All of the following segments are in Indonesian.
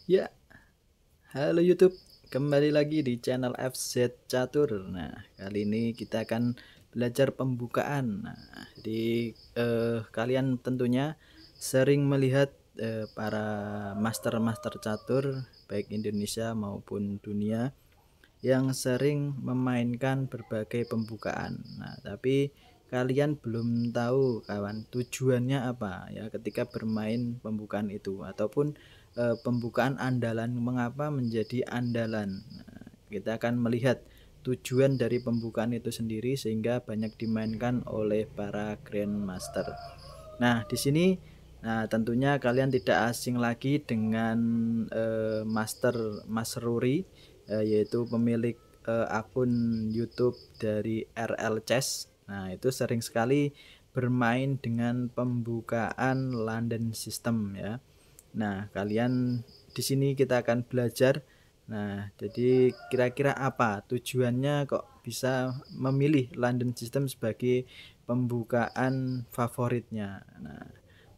Ya, halo YouTube, kembali lagi di channel FZ Catur. Nah, kali ini kita akan belajar pembukaan. Nah, jadi kalian tentunya sering melihat para master-master catur baik Indonesia maupun dunia yang sering memainkan berbagai pembukaan. Nah, tapi kalian belum tahu kawan tujuannya apa ya ketika bermain pembukaan itu ataupun pembukaan andalan mengapa menjadi andalan. Nah, kita akan melihat tujuan dari pembukaan itu sendiri sehingga banyak dimainkan oleh para grandmaster. Nah, di sini tentunya kalian tidak asing lagi dengan Master Mas Ruri, yaitu pemilik akun YouTube dari RL Chess. Nah, itu sering sekali bermain dengan pembukaan London System ya. Nah, kalian di sini kita akan belajar. Nah, jadi kira-kira apa tujuannya kok bisa memilih London System sebagai pembukaan favoritnya. Nah,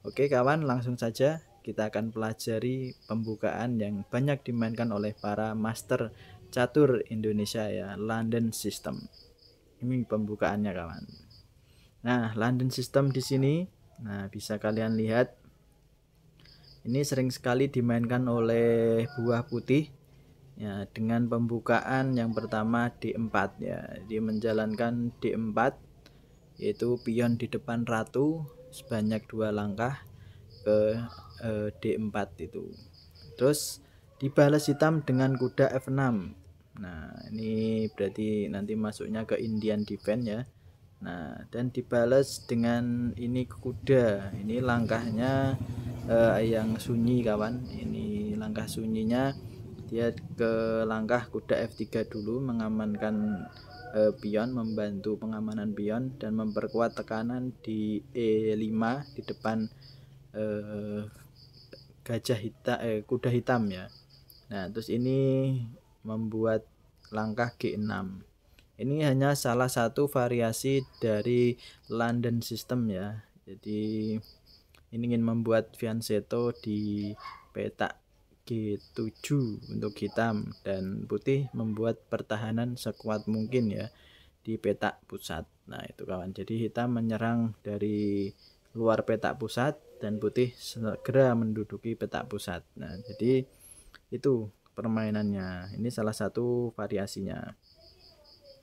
oke kawan, langsung saja kita akan pelajari pembukaan yang banyak dimainkan oleh para master catur Indonesia ya, London System. Ini pembukaannya kawan. Nah, London System di sini, nah bisa kalian lihat ini sering sekali dimainkan oleh buah putih ya, dengan pembukaan yang pertama D4 ya. Dia menjalankan D4 yaitu pion di depan ratu sebanyak 2 langkah ke D4 itu. Terus dibalas hitam dengan kuda F6. Nah, ini berarti nanti masuknya ke Indian Defense ya. Nah, dan dibalas dengan ini kuda. Ini langkahnya yang sunyi kawan. Ini langkah sunyinya dia ke langkah kuda F3 dulu mengamankan pion, membantu pengamanan pion dan memperkuat tekanan di E5 di depan kuda hitam ya. Nah, terus ini membuat langkah G6. Ini hanya salah satu variasi dari London System ya. Jadi ini ingin membuat fianchetto di petak G7 untuk hitam dan putih membuat pertahanan sekuat mungkin ya di petak pusat. Nah, itu kawan. Jadi hitam menyerang dari luar petak pusat dan putih segera menduduki petak pusat. Nah, jadi itu permainannya. Ini salah satu variasinya.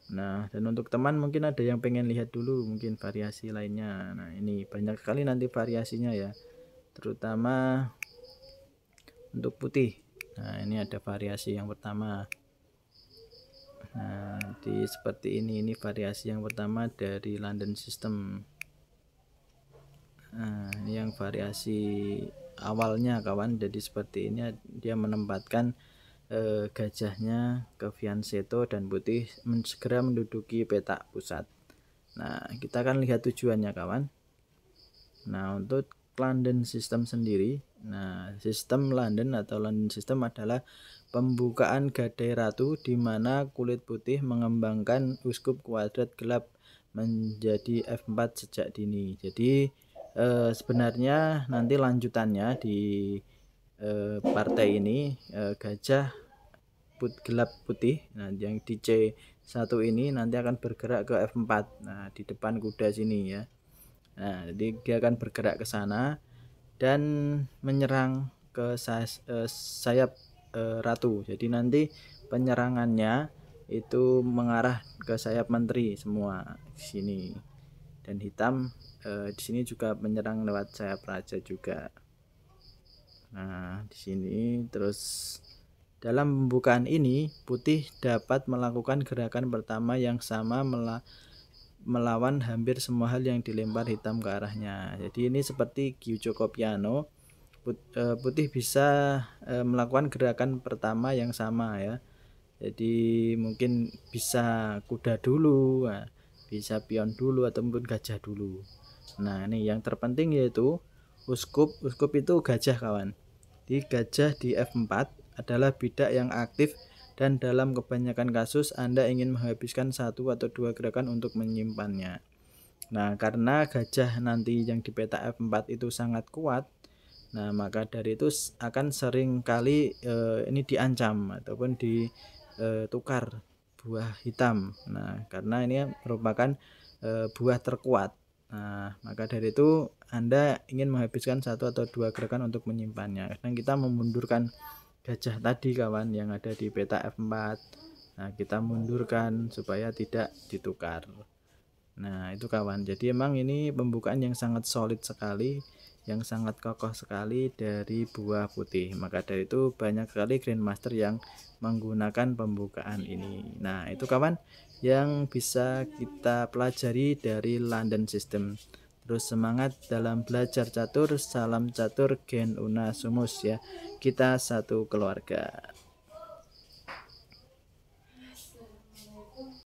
Nah, dan untuk teman mungkin ada yang pengen lihat dulu mungkin variasi lainnya. Nah, ini banyak sekali nanti variasinya ya. Terutama untuk putih. Nah, ini ada variasi yang pertama. Nah, seperti ini variasi yang pertama dari London System. Nah, ini yang variasi awalnya kawan. Jadi seperti ini dia menempatkan gajahnya ke fianchetto dan putih segera menduduki petak pusat. Nah, kita akan lihat tujuannya kawan. Nah, untuk London System sendiri, nah sistem London atau London System adalah pembukaan gadai ratu di mana kulit putih mengembangkan uskup kuadrat gelap menjadi F4 sejak dini. Jadi sebenarnya nanti lanjutannya di partai ini gajah gelap putih. Nah, yang di C1 ini nanti akan bergerak ke F4. Nah, di depan kuda sini ya. Nah, jadi dia akan bergerak ke sana dan menyerang ke sayap ratu. Jadi nanti penyerangannya itu mengarah ke sayap menteri semua di sini. Dan hitam di sini juga menyerang lewat sayap raja juga. Nah, di sini terus dalam pembukaan ini putih dapat melakukan gerakan pertama yang sama melawan hampir semua hal yang dilempar hitam ke arahnya. Jadi ini seperti Gyujo Piano, putih bisa melakukan gerakan pertama yang sama ya. Jadi mungkin bisa kuda dulu, bisa pion dulu atau mungkin gajah dulu. Nah, ini yang terpenting yaitu uskup itu gajah kawan. Di gajah di F4 adalah bidak yang aktif dan dalam kebanyakan kasus Anda ingin menghabiskan satu atau dua gerakan untuk menyimpannya. Nah, karena gajah nanti yang di peta F4 itu sangat kuat, Nah, maka dari itu akan sering kali ini diancam ataupun ditukar buah hitam. Nah, karena ini merupakan buah terkuat. Nah, maka dari itu Anda ingin menghabiskan satu atau dua gerakan untuk menyimpannya. Kadang kita memundurkan gajah tadi kawan yang ada di peta F4. Nah, kita mundurkan supaya tidak ditukar. Nah, itu kawan. Jadi emang ini pembukaan yang sangat solid sekali, yang sangat kokoh sekali dari buah putih. Maka dari itu banyak sekali Grandmaster yang menggunakan pembukaan ini. Nah, itu kawan yang bisa kita pelajari dari London System. Terus semangat dalam belajar catur, salam catur gen una sumus ya. Kita satu keluarga.